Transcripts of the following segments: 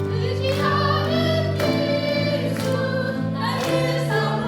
의지하는 예수 나의 사랑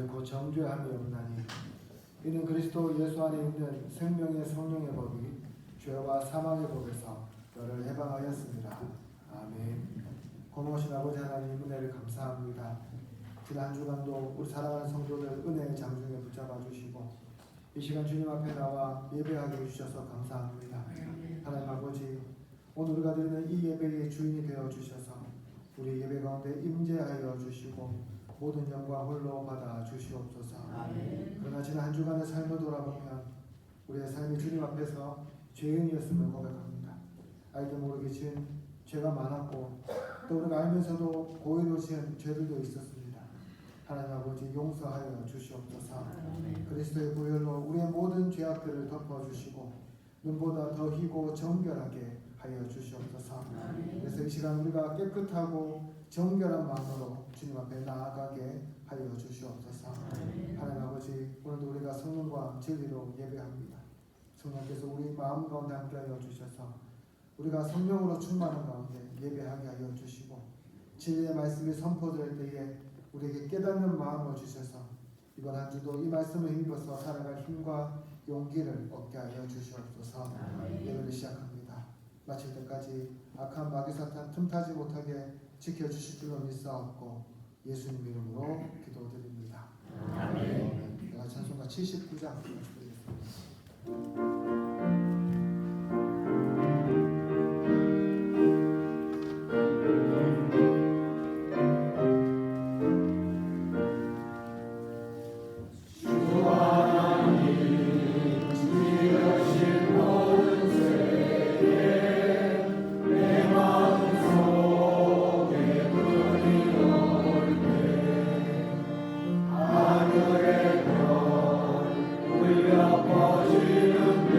결코 정죄함이 없나니 이는 그리스도 예수 안에 있는 생명의 성령의 법이 죄와 사망의 법에서 너를 해방하였습니다. 아멘. 고마우신 아버지 하나님 은혜를 감사합니다. 지난 한 주간도 우리 사랑하는 성도들 은혜의 장중에 붙잡아 주시고 이 시간 주님 앞에 나와 예배하게 해주셔서 감사합니다. 하나님 아버지, 오늘 우리가 드리는 이 예배의 주인이 되어 주셔서 우리 예배 가운데 임재하여 주시고 모든 영광 홀로 받아 주시옵소서. 그러나 지난 한 주간의 삶을 돌아보면 우리의 삶이 주님 앞에서 죄인이었음을 고백합니다. 알게 모르게 지은 죄가 많았고 또 우리가 알면서도 고의로 지은 죄들도 있었습니다. 하나님 아버지 용서하여 주시옵소서. 그리스도의 보혈로 우리의 모든 죄악들을 덮어주시고 눈보다 더 희고 정결하게 하여 주시옵소서. 그래서 이 시간 우리가 깨끗하고 정결한 마음으로 주님 앞에 나아가게 하여 주시옵소서. 하나님 아버지, 오늘도 우리가 성령과 진리로 예배합니다. 성령께서 우리 마음 가운데 함께하여 주셔서 우리가 성령으로 충만한 가운데 예배하게 하여 주시고 진리의 말씀이 선포될 때에 우리에게 깨닫는 마음을 주셔서 이번 한 주도 이 말씀을 힘입어서 살아갈 힘과 용기를 얻게 하여 주시옵소서. 예배를 시작합니다. 마칠 때까지 악한 마귀 사탄 틈타지 못하게 지켜주실 줄로 믿사옵고 예수님 이름으로 기도드립니다. 아멘. 내가 찬송가 79장 드리겠습니다. 하늘의 별 울려 퍼지는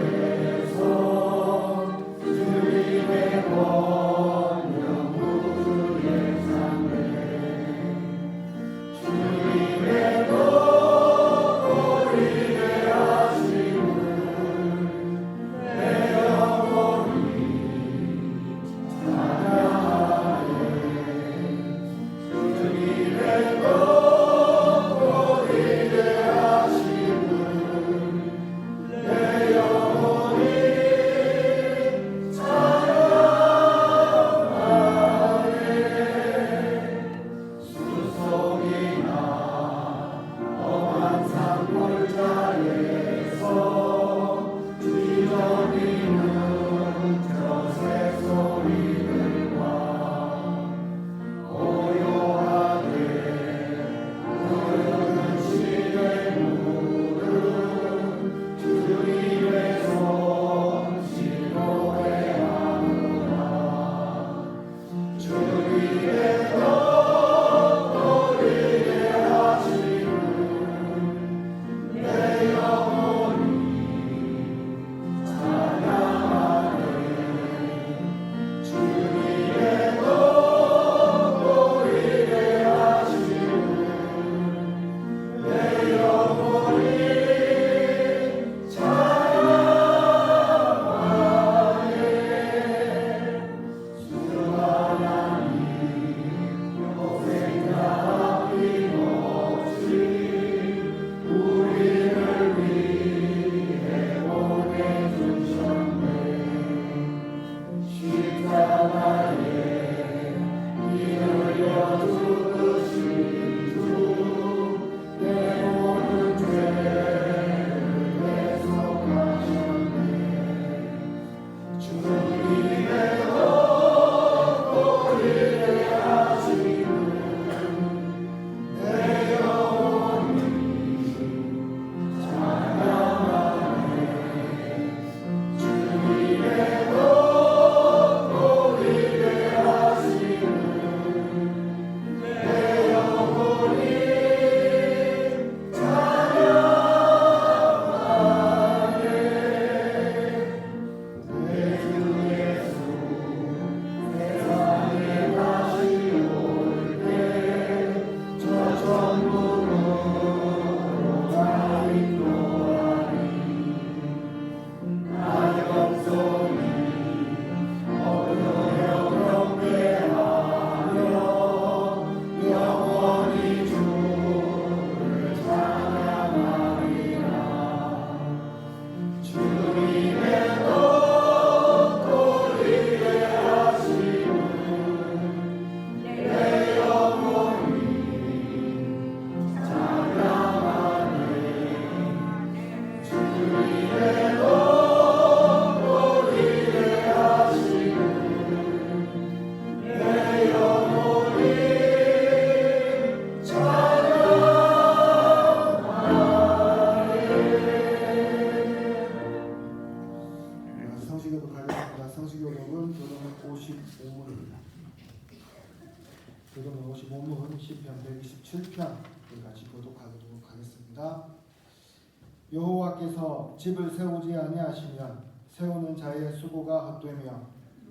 여호와께서 집을 세우지 아니하시면 세우는 자의 수고가 헛되며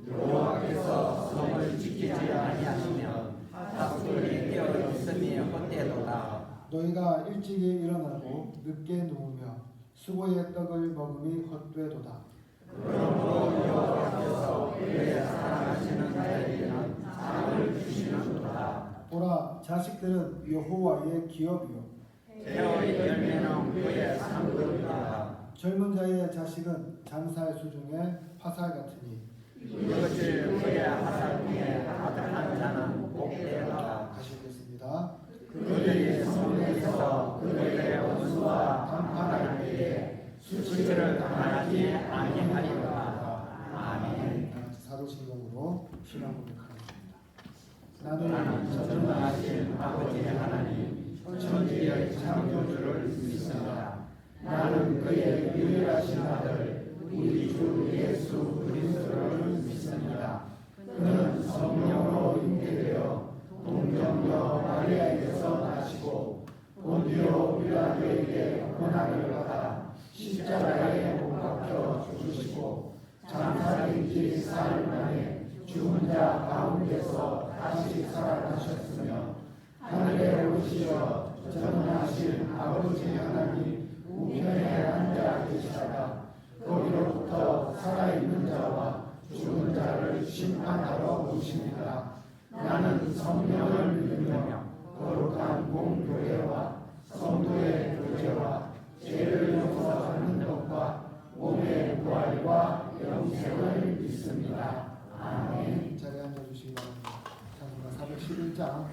여호와께서 성을 지키지 아니하시면 닭들이 깨어 있음이 헛되도다. 너희가 일찍이 일어나고 늦게 누우며 수고의 떡을 먹음이 헛되도다. 그러므로 여호와께서 그의 사랑하시는 자에게는 상을 주시는도다. 보라, 자식들은 여호와의 기업이요 태의 열매는 그의 상급이다. 젊은 자의 자식은 장사의 수중에 화살 같으니 이것을 그의 화살 중에 가득한 자는 복되다. 다시 읽겠습니다. 그들이 성내에서 그들의 원수와 담판할 때에 수치를 당하지 아니하리로다. 아멘. 사도신경으로 신앙 고백하겠습니다. 나는 전능하신 아버지 하나님 천지의 창조주를 믿습니다. 나는 그의 유일하신 아들 우리 주 예수 그리스도를 믿습니다. 그는 성령으로 잉태되어 동정녀 마리아에게서 나시고 본디오 빌라도에게 고난을 받아 십자가에 못 박혀 죽으시고 장사일지 사흘 만에 죽은 자 가운데서 다시 살아나셨으며 하늘에 오르시어 전능하신 아버지 하나님 우편에 앉아 계시다가 거기로부터 살아있는 자와 죽은 자를 심판하러 오십니다. 나는 성령을 믿으며 거룩한 공교회와 성도의 교제와 죄를 용서받는 것과 몸의 부활과 영생을 믿습니다. 아멘. 자리에 앉아주시기 바랍니다. 찬송가 411장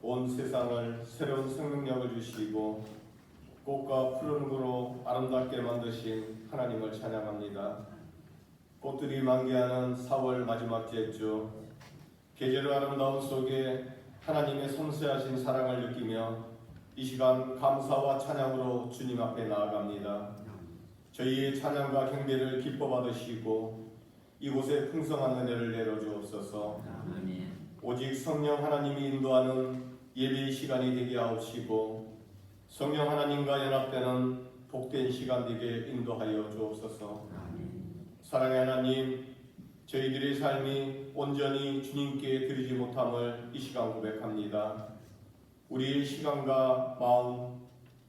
온 세상을 새로운 생명력을 주시고 꽃과 푸른 구로 아름답게 만드신 하나님을 찬양합니다. 꽃들이 만개하는 4월 마지막 제주, 계절의 아름다움 속에 하나님의 섬세하신 사랑을 느끼며 이 시간 감사와 찬양으로 주님 앞에 나아갑니다. 저희의 찬양과 경배를 기뻐 받으시고 이곳에 풍성한 은혜를 내려주옵소서. 오직 성령 하나님이 인도하는 예배의 시간이 되게 하옵시고 성령 하나님과 연합되는 복된 시간 되게 인도하여 주옵소서. 사랑의 하나님, 저희들의 삶이 온전히 주님께 드리지 못함을 이 시간 고백합니다. 우리의 시간과 마음,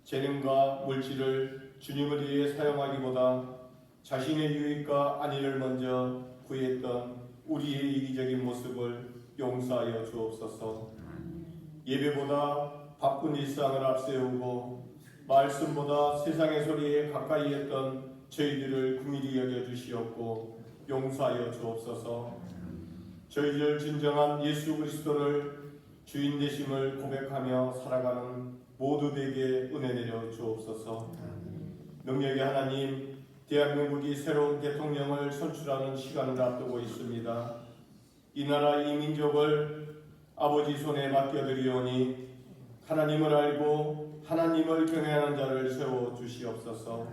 재능과 물질을 주님을 위해 사용하기보다 자신의 유익과 안위를 먼저 구했던 우리의 이기적인 모습을 용서하여 주옵소서. 예배보다 바쁜 일상을 앞세우고 말씀보다 세상의 소리에 가까이 했던 저희들을 긍휼히 여겨주시옵고 용서하여 주옵소서. 저희들 진정한 예수 그리스도를 주인 되심을 고백하며 살아가는 모두에게 은혜 내려 주옵소서. 능력의 하나님, 대한민국이 새로운 대통령을 선출하는 시간을 앞두고 있습니다. 이 나라 이 민족을 아버지 손에 맡겨드리오니 하나님을 알고 하나님을 경외하는 자를 세워 주시옵소서.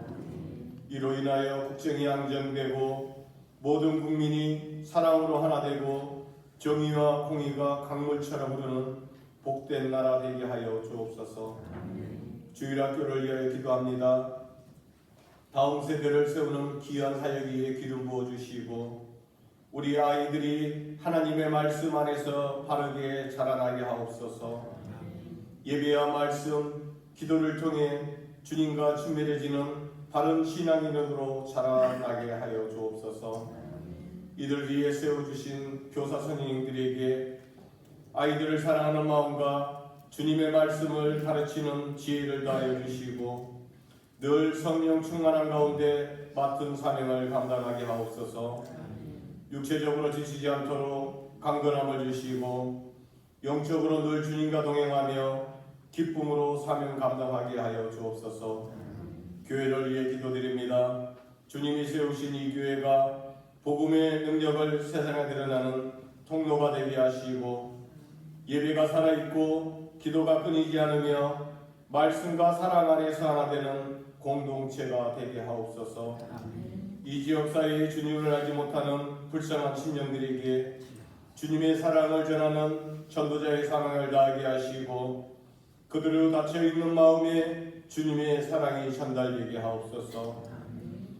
이로 인하여 국정이 안정되고 모든 국민이 사랑으로 하나 되고 정의와 공의가 강물처럼 흐르는 복된 나라 되게 하여 주옵소서. 주일학교를 위하여 기도합니다. 다음 세대를 세우는 귀한 사역에 기름 부어주시고 우리 아이들이 하나님의 말씀 안에서 바르게 자라나게 하옵소서. 예배와 말씀, 기도를 통해 주님과 친밀해지는 바른 신앙인으로 자라나게 하여 주옵소서. 이들 위해 세워주신 교사 선생님들에게 아이들을 사랑하는 마음과 주님의 말씀을 가르치는 지혜를 다하여 주시고 늘 성령 충만한 가운데 맡은 사명을 감당하게 하옵소서. 육체적으로 지치지 않도록 강건함을 주시고 영적으로 늘 주님과 동행하며 기쁨으로 사명 감당하게 하여 주옵소서. 교회를 위해 기도드립니다. 주님이 세우신 이 교회가 복음의 능력을 세상에 드러나는 통로가 되게 하시고 예배가 살아있고 기도가 끊이지 않으며 말씀과 사랑 안에서 하나 되는 공동체가 되게 하옵소서. 이 지역사회에 주님을 알지 못하는 불쌍한 친정들에게 주님의 사랑을 전하는 전도자의 사명을 다하게 하시고 그들의 닫혀있는 마음에 주님의 사랑이 전달되게 하옵소서.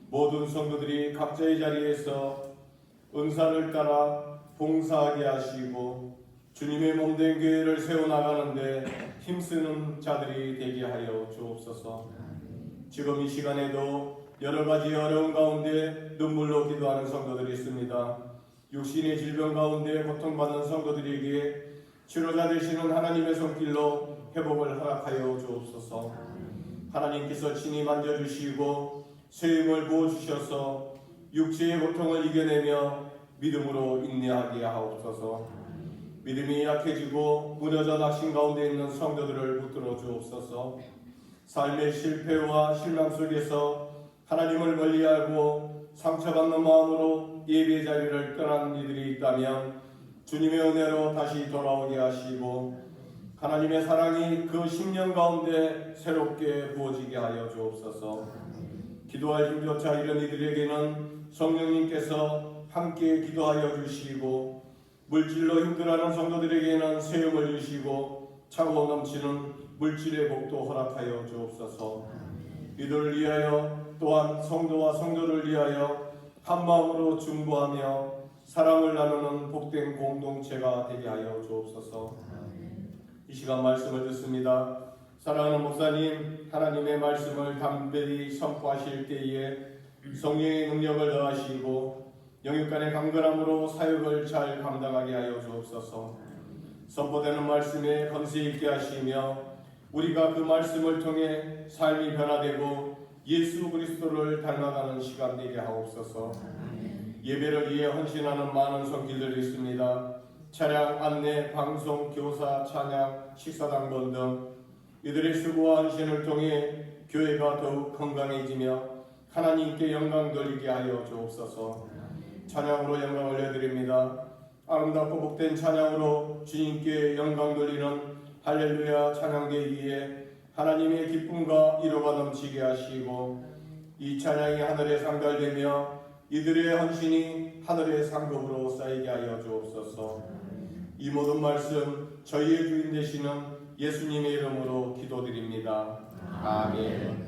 모든 성도들이 각자의 자리에서 은사를 따라 봉사하게 하시고 주님의 몸된 교회를 세워나가는데 힘쓰는 자들이 되게 하여 주옵소서. 지금 이 시간에도 여러 가지 어려운 가운데 눈물로 기도하는 성도들이 있습니다. 육신의 질병 가운데 고통받는 성도들에게 치료자 되시는 하나님의 손길로 회복을 허락하여 주옵소서. 하나님께서 친히 만져주시고 쇠임을 부어주셔서 육체의 고통을 이겨내며 믿음으로 인내하게 하옵소서. 믿음이 약해지고 무너져 낙심 가운데 있는 성도들을 붙들어 주옵소서. 삶의 실패와 실망 속에서 하나님을 멀리하고 상처받는 마음으로 예배 자리를 떠난 이들이 있다면 주님의 은혜로 다시 돌아오게 하시고 하나님의 사랑이 그 10년 가운데 새롭게 부어지게 하여 주옵소서. 기도할 힘조차 이런 이들에게는 성령님께서 함께 기도하여 주시고 물질로 힘들어하는 성도들에게는 세움을 주시고 차고 넘치는 물질의 복도 허락하여 주옵소서. 이들을 위하여 또한 성도와 성도를 위하여 한마음으로 중보하며 사랑을 나누는 복된 공동체가 되게 하여 주옵소서. 이 시간 말씀을 듣습니다. 사랑하는 목사님, 하나님의 말씀을 담대히 선포하실 때에 성령의 능력을 더하시고 영육간의 강건함으로 사역을 잘 감당하게 하여 주옵소서. 선포되는 말씀에 건세 있게 하시며 우리가 그 말씀을 통해 삶이 변화되고 예수 그리스도를 닮아가는 시간 되게 하옵소서. 예배를 위해 헌신하는 많은 손길들이 있습니다. 차량 안내, 방송, 교사, 찬양, 식사당번 등 이들의 수고와 헌신을 통해 교회가 더욱 건강해지며 하나님께 영광 돌리게 하여 주옵소서. 찬양으로 영광 올려드립니다. 아름답고 복된 찬양으로 주님께 영광 돌리는 할렐루야 찬양대 위에 하나님의 기쁨과 위로가 넘치게 하시고 이 찬양이 하늘에 상달되며 이들의 헌신이 하늘의 상급으로 쌓이게 하여 주옵소서. 이 모든 말씀 저희의 주인 되시는 예수님의 이름으로 기도드립니다. 아멘.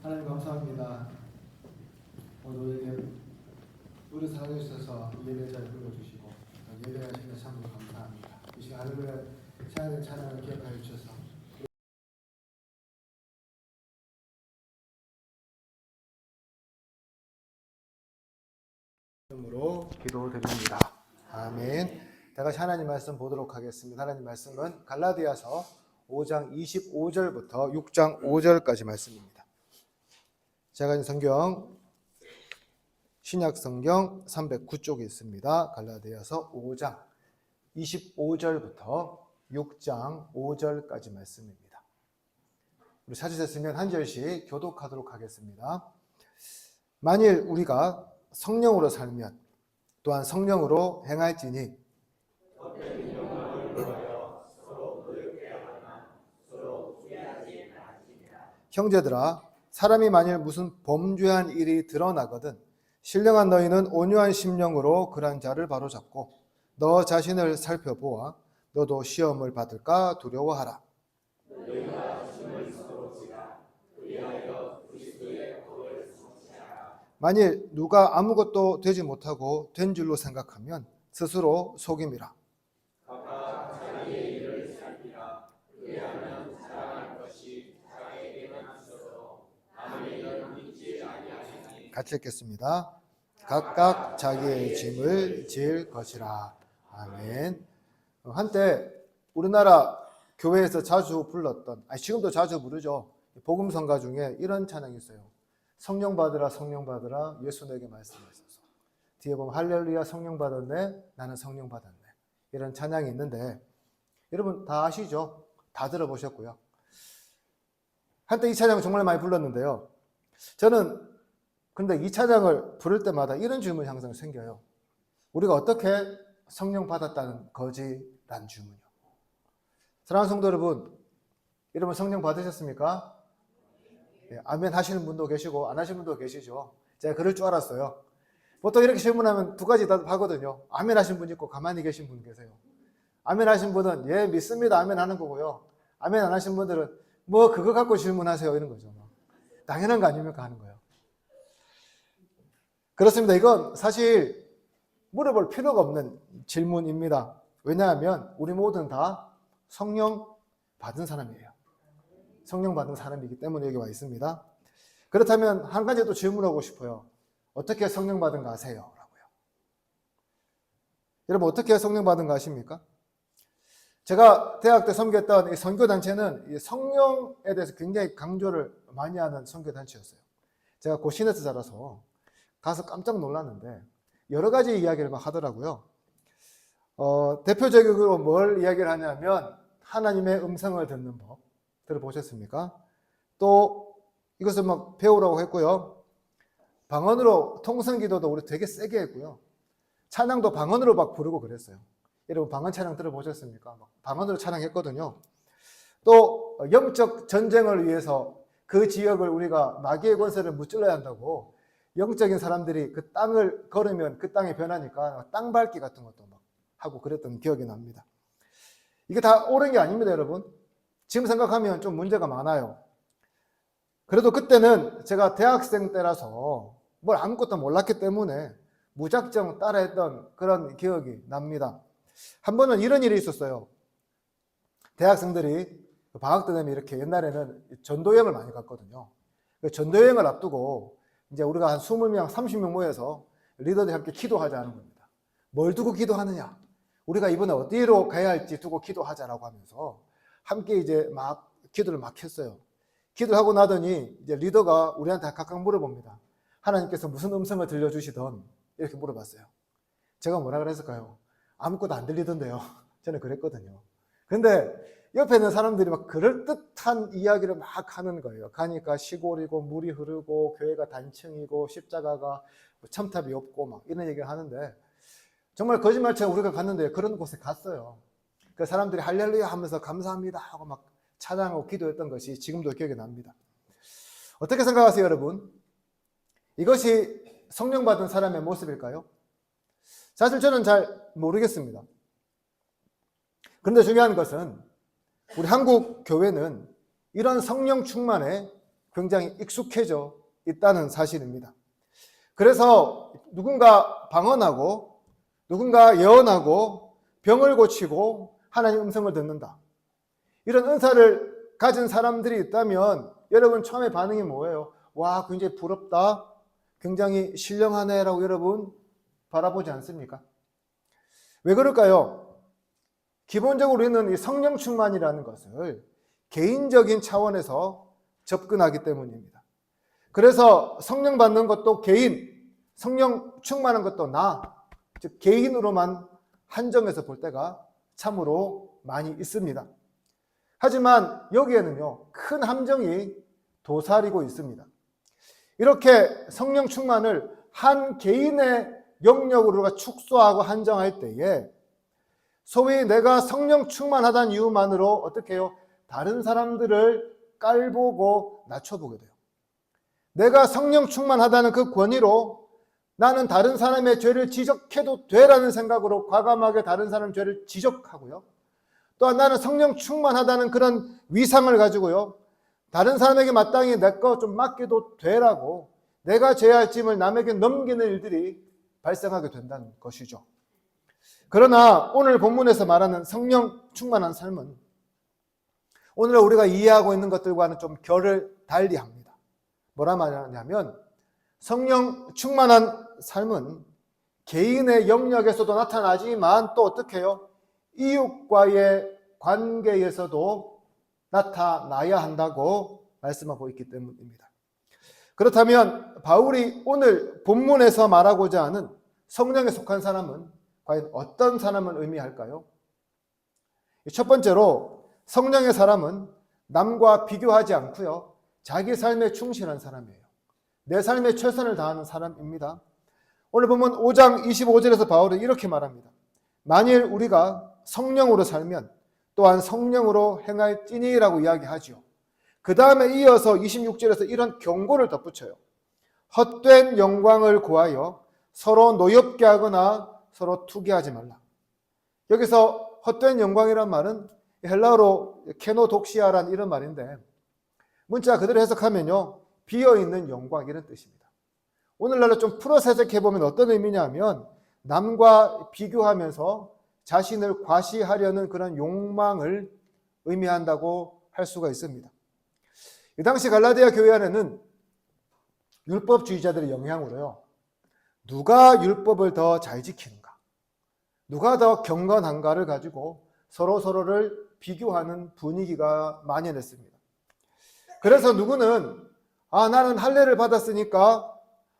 하나님 감사합니다. 오늘 우리 사랑해 주셔서 예배 잘 불러주시고 예배하시는 참 감사합니다. 이 시간 할렐루야 찬양을 기억하여 주셔서 이름으로 기도드립니다. 아멘. 다같이 하나님 말씀 보도록 하겠습니다. 하나님 말씀은 갈라디아서 5장 25절부터 6장 5절까지 말씀입니다. 제가 가진 성경 신약 성경 309쪽에 있습니다. 갈라디아서 5장 25절부터 6장 5절까지 말씀입니다. 우리 찾으셨으면 한 절씩 교독하도록 하겠습니다. 만일 우리가 성령으로 살면 또한 성령으로 행할지니 형제들아 사람이 만일 무슨 범죄한 일이 드러나거든 신령한 너희는 온유한 심령으로 그런 자를 바로잡고 너 자신을 살펴보아 너도 시험을 받을까 두려워하라. 만일 누가 아무것도 되지 못하고 된 줄로 생각하면 스스로 속임이라. 각각 자기의 일을 살피라. 그리하면 자랑할 것이 자기에게만 있어서 남에게는 있지 아니하리니. 같이 읽겠습니다. 각각 자기의 짐을 질 것이라. 아멘. 한때 우리나라 교회에서 자주 불렀던, 지금도 자주 부르죠. 복음성가 중에 이런 찬양이 있어요. 성령 받으라, 성령 받으라, 예수 내게 말씀하소서. 뒤에 보면 할렐루야, 성령 받았네, 나는 성령 받았네. 이런 찬양이 있는데 여러분 다 아시죠? 다 들어보셨고요. 한때 이 찬양을 정말 많이 불렀는데요. 저는 근데 이 찬양을 부를 때마다 이런 질문이 항상 생겨요. 우리가 어떻게 성령 받았다는 거지? 라는 질문이요. 사랑하는 성도 여러분 성령 받으셨습니까? 네, 아멘 하시는 분도 계시고 안 하시는 분도 계시죠. 제가 그럴 줄 알았어요. 보통 이렇게 질문하면 두 가지 다 하거든요. 아멘 하신 분 있고 가만히 계신 분 계세요. 아멘 하신 분은 예 믿습니다 아멘 하는 거고요. 아멘 안 하신 분들은 뭐 그거 갖고 질문하세요 이런 거죠. 당연한 거 아닙니까 하는 거예요. 그렇습니다. 이건 사실 물어볼 필요가 없는 질문입니다. 왜냐하면 우리 모두는 다 성령 받은 사람이에요. 성령 받은 사람이기 때문에 여기 와 있습니다. 그렇다면 한 가지 또 질문하고 싶어요. 어떻게 성령 받은 거 아세요? 라고요. 여러분 어떻게 성령 받은 거 아십니까? 제가 대학 때 섬겼던 이 선교단체는 이 성령에 대해서 굉장히 강조를 많이 하는 선교단체였어요. 제가 고신에서 자라서 가서 깜짝 놀랐는데 여러 가지 이야기를 막 하더라고요. 대표적으로 뭘 이야기를 하냐면 하나님의 음성을 듣는 법 들어보셨습니까? 또 이것을 막 배우라고 했고요. 방언으로 통성기도도 우리 되게 세게 했고요. 찬양도 방언으로 막 부르고 그랬어요. 여러분 방언 찬양 들어보셨습니까? 막 방언으로 찬양했거든요. 또 영적 전쟁을 위해서 그 지역을 우리가 마귀의 권세를 무찔러야 한다고 영적인 사람들이 그 땅을 걸으면 그 땅이 변하니까 땅 밟기 같은 것도 막 하고 그랬던 기억이 납니다. 이게 다 옳은 게 아닙니다, 여러분. 지금 생각하면 좀 문제가 많아요. 그래도 그때는 제가 대학생 때라서 뭘 아무것도 몰랐기 때문에 무작정 따라했던 그런 기억이 납니다. 한 번은 이런 일이 있었어요. 대학생들이 방학 때 되면 이렇게 옛날에는 전도여행을 많이 갔거든요. 전도여행을 앞두고 이제 우리가 한 20명, 30명 모여서 리더들이 함께 기도하자는 겁니다. 뭘 두고 기도하느냐? 우리가 이번에 어디로 가야 할지 두고 기도하자라고 하면서 함께 이제 막 기도를 막 했어요. 기도를 하고 나더니 이제 리더가 우리한테 각각 물어봅니다. 하나님께서 무슨 음성을 들려주시던 이렇게 물어봤어요. 제가 뭐라 그랬을까요? 아무것도 안 들리던데요. 저는 그랬거든요. 근데 옆에 있는 사람들이 막 그럴듯한 이야기를 막 하는 거예요. 가니까 시골이고 물이 흐르고 교회가 단층이고 십자가가 첨탑이 없고 막 이런 얘기를 하는데 정말 거짓말처럼 우리가 갔는데 그런 곳에 갔어요. 그 사람들이 할렐루야 하면서 감사합니다 하고 막 찬양하고 기도했던 것이 지금도 기억이 납니다. 어떻게 생각하세요, 여러분? 이것이 성령 받은 사람의 모습일까요? 사실 저는 잘 모르겠습니다. 그런데 중요한 것은 우리 한국 교회는 이런 성령 충만에 굉장히 익숙해져 있다는 사실입니다. 그래서 누군가 방언하고 누군가 예언하고 병을 고치고 하나님 음성을 듣는다. 이런 은사를 가진 사람들이 있다면 여러분 처음에 반응이 뭐예요? 와, 굉장히 부럽다. 굉장히 신령하네 라고 여러분 바라보지 않습니까? 왜 그럴까요? 기본적으로 우리는 이 성령 충만이라는 것을 개인적인 차원에서 접근하기 때문입니다. 그래서 성령 받는 것도 개인, 성령 충만한 것도 나, 즉 개인으로만 한정해서 볼 때가 참으로 많이 있습니다. 하지만 여기에는요, 큰 함정이 도사리고 있습니다. 이렇게 성령 충만을 한 개인의 영역으로 축소하고 한정할 때에 소위 내가 성령 충만하다는 이유만으로 어떻게 해요? 다른 사람들을 깔보고 낮춰보게 돼요. 내가 성령 충만하다는 그 권위로 나는 다른 사람의 죄를 지적해도 되라는 생각으로 과감하게 다른 사람의 죄를 지적하고요. 또한 나는 성령 충만하다는 그런 위상을 가지고요. 다른 사람에게 마땅히 내 거 좀 맡겨도 되라고 내가 죄할 짐을 남에게 넘기는 일들이 발생하게 된다는 것이죠. 그러나 오늘 본문에서 말하는 성령 충만한 삶은 오늘 우리가 이해하고 있는 것들과는 좀 결을 달리합니다. 뭐라 말하냐면 성령 충만한 삶은 개인의 영역에서도 나타나지만 또 어떻게 해요? 이웃과의 관계에서도 나타나야 한다고 말씀하고 있기 때문입니다. 그렇다면 바울이 오늘 본문에서 말하고자 하는 성령에 속한 사람은 과연 어떤 사람을 의미할까요? 첫 번째로 성령의 사람은 남과 비교하지 않고요, 자기 삶에 충실한 사람이에요. 내 삶에 최선을 다하는 사람입니다. 오늘 보면 5장 25절에서 바울은 이렇게 말합니다. 만일 우리가 성령으로 살면 또한 성령으로 행할지니라고 이야기하죠. 그 다음에 이어서 26절에서 이런 경고를 덧붙여요. 헛된 영광을 구하여 서로 노엽게 하거나 서로 투기하지 말라. 여기서 헛된 영광이란 말은 헬라어로 케노독시아란 이런 말인데 문자 그대로 해석하면요, 비어있는 영광 이런 뜻입니다. 오늘날로 좀 풀어서 해석해보면 어떤 의미냐면 남과 비교하면서 자신을 과시하려는 그런 욕망을 의미한다고 할 수가 있습니다. 이 당시 갈라디아 교회 안에는 율법주의자들의 영향으로요, 누가 율법을 더 잘 지키는가, 누가 더 경건한가를 가지고 서로를 비교하는 분위기가 만연했습니다. 그래서 누구는 나는 할례를 받았으니까,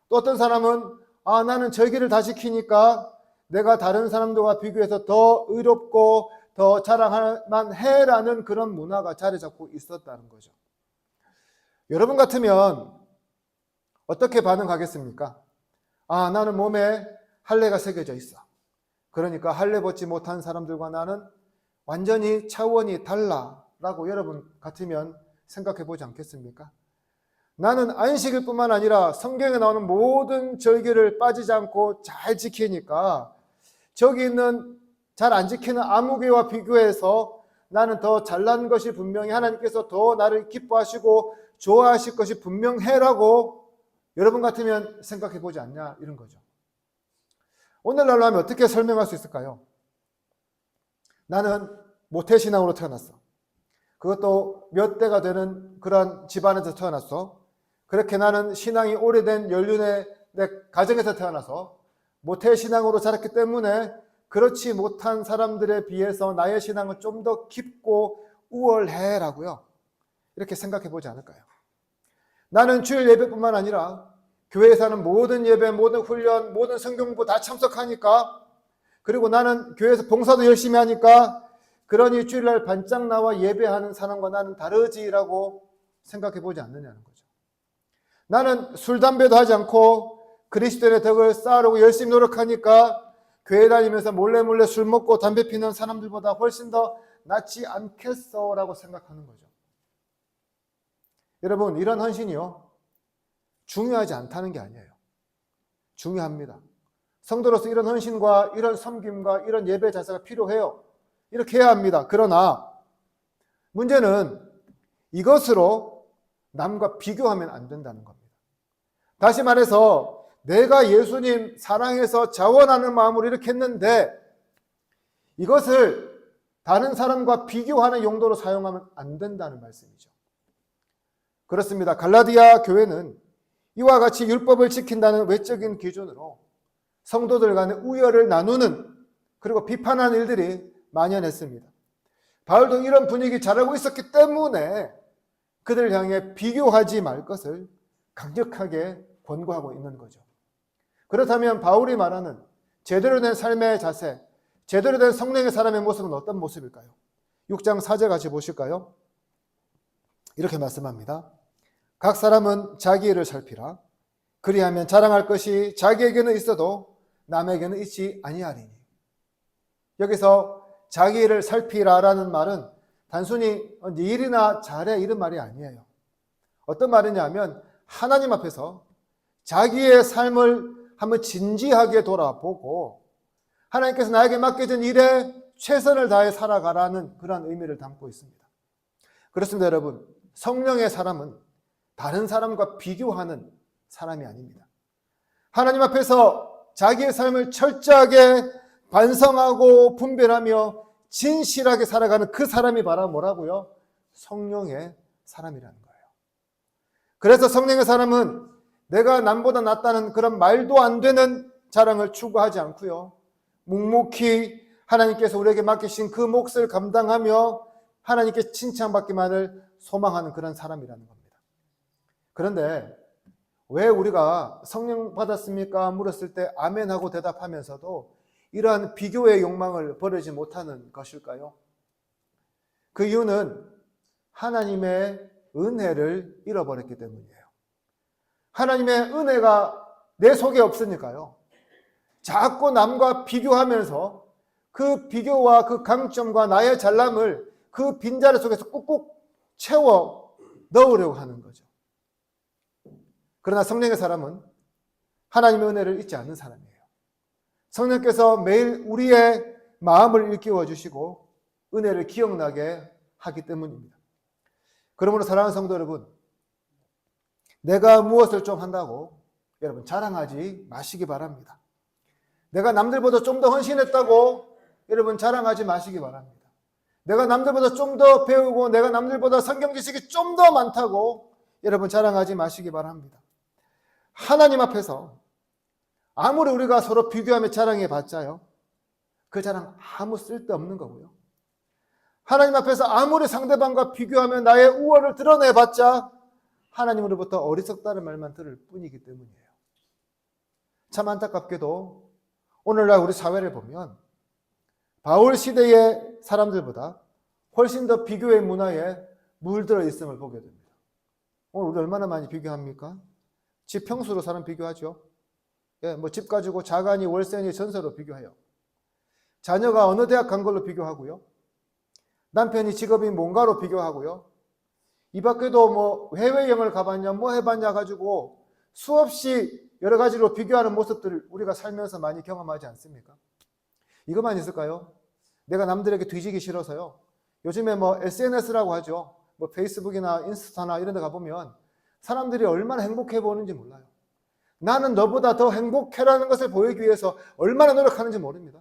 또 어떤 사람은 나는 절기를 다 지키니까 내가 다른 사람들과 비교해서 더 의롭고 더 자랑할 만해라는 그런 문화가 자리 잡고 있었다는 거죠. 여러분 같으면 어떻게 반응하겠습니까? 나는 몸에 할례가 새겨져 있어. 그러니까 할례 벗지 못한 사람들과 나는 완전히 차원이 달라라고 여러분 같으면 생각해 보지 않겠습니까? 나는 안식일 뿐만 아니라 성경에 나오는 모든 절기를 빠지지 않고 잘 지키니까 저기 있는 잘 안 지키는 아무개와 비교해서 나는 더 잘난 것이 분명히 하나님께서 더 나를 기뻐하시고 좋아하실 것이 분명해라고 여러분 같으면 생각해 보지 않냐, 이런 거죠. 오늘날로 하면 어떻게 설명할 수 있을까요? 나는 모태신앙으로 태어났어. 그것도 몇 대가 되는 그런 집안에서 태어났어. 그렇게 나는 신앙이 오래된 연륜의 내 가정에서 태어나서 모태신앙으로 자랐기 때문에 그렇지 못한 사람들에 비해서 나의 신앙은 좀 더 깊고 우월해라고요, 이렇게 생각해 보지 않을까요? 나는 주일 예배뿐만 아니라 교회에서 하는 모든 예배, 모든 훈련, 모든 성경 공부 다 참석하니까, 그리고 나는 교회에서 봉사도 열심히 하니까 그러니 주일날 반짝 나와 예배하는 사람과 나는 다르지라고 생각해 보지 않느냐는 거죠. 나는 술, 담배도 하지 않고 그리스도인의 덕을 쌓으려고 열심히 노력하니까 교회 다니면서 몰래 술 먹고 담배 피는 사람들보다 훨씬 더 낫지 않겠어라고 생각하는 거죠. 여러분, 이런 헌신이요, 중요하지 않다는 게 아니에요. 중요합니다. 성도로서 이런 헌신과 이런 섬김과 이런 예배 자세가 필요해요. 이렇게 해야 합니다. 그러나 문제는 이것으로 남과 비교하면 안 된다는 겁니다. 다시 말해서 내가 예수님 사랑해서 자원하는 마음으로 이렇게 했는데 이것을 다른 사람과 비교하는 용도로 사용하면 안 된다는 말씀이죠. 그렇습니다. 갈라디아 교회는 이와 같이 율법을 지킨다는 외적인 기준으로 성도들 간의 우열을 나누는, 그리고 비판하는 일들이 만연했습니다. 바울도 이런 분위기 잘 알고 있었기 때문에 그들을 향해 비교하지 말 것을 강력하게 권고하고 있는 거죠. 그렇다면 바울이 말하는 제대로 된 삶의 자세, 제대로 된 성령의 사람의 모습은 어떤 모습일까요? 6장 4절 같이 보실까요? 이렇게 말씀합니다. 각 사람은 자기 일을 살피라. 그리하면 자랑할 것이 자기에게는 있어도 남에게는 있지 아니하리니. 여기서 자기 일을 살피라라는 말은 단순히 네 일이나 잘해 이런 말이 아니에요. 어떤 말이냐면 하나님 앞에서 자기의 삶을 한번 진지하게 돌아보고 하나님께서 나에게 맡겨진 일에 최선을 다해 살아가라는 그런 의미를 담고 있습니다. 그렇습니다, 여러분. 성령의 사람은 다른 사람과 비교하는 사람이 아닙니다. 하나님 앞에서 자기의 삶을 철저하게 반성하고 분별하며 진실하게 살아가는 그 사람이 바로 뭐라고요? 성령의 사람이라는 거예요. 그래서 성령의 사람은 내가 남보다 낫다는 그런 말도 안 되는 자랑을 추구하지 않고요. 묵묵히 하나님께서 우리에게 맡기신 그 몫을 감당하며 하나님께 칭찬받기만을 소망하는 그런 사람이라는 겁니다. 그런데 왜 우리가 성령 받았습니까? 물었을 때 아멘하고 대답하면서도 이러한 비교의 욕망을 버리지 못하는 것일까요? 그 이유는 하나님의 은혜를 잃어버렸기 때문이에요. 하나님의 은혜가 내 속에 없으니까요. 자꾸 남과 비교하면서 그 비교와 그 강점과 나의 잘남을 그 빈자리 속에서 꾹꾹 채워 넣으려고 하는 거죠. 그러나 성령의 사람은 하나님의 은혜를 잊지 않는 사람이에요. 성령께서 매일 우리의 마음을 일깨워 주시고 은혜를 기억나게 하기 때문입니다. 그러므로 사랑하는 성도 여러분, 내가 무엇을 좀 한다고 여러분 자랑하지 마시기 바랍니다. 내가 남들보다 좀 더 헌신했다고 여러분 자랑하지 마시기 바랍니다. 내가 남들보다 좀 더 배우고 내가 남들보다 성경 지식이 좀 더 많다고 여러분 자랑하지 마시기 바랍니다. 하나님 앞에서 아무리 우리가 서로 비교하며 자랑해 봤자요, 그 자랑 아무 쓸데없는 거고요. 하나님 앞에서 아무리 상대방과 비교하며 나의 우월을 드러내 봤자 하나님으로부터 어리석다는 말만 들을 뿐이기 때문이에요. 참 안타깝게도 오늘날 우리 사회를 보면 바울 시대의 사람들보다 훨씬 더 비교의 문화에 물들어 있음을 보게 됩니다. 오늘 우리 얼마나 많이 비교합니까? 집 평수로 사람 비교하죠. 예, 뭐 집 가지고 자가니 월세니 전세로 비교해요. 자녀가 어느 대학 간 걸로 비교하고요. 남편이 직업이 뭔가로 비교하고요. 이 밖에도 뭐 해외여행을 가봤냐 뭐 해봤냐 가지고 수없이 여러 가지로 비교하는 모습들을 우리가 살면서 많이 경험하지 않습니까? 이것만 있을까요? 내가 남들에게 뒤지기 싫어서요. 요즘에 뭐 SNS라고 하죠. 뭐 페이스북이나 인스타나 이런 데 가보면 사람들이 얼마나 행복해 보이는지 몰라요. 나는 너보다 더 행복해라는 것을 보이기 위해서 얼마나 노력하는지 모릅니다.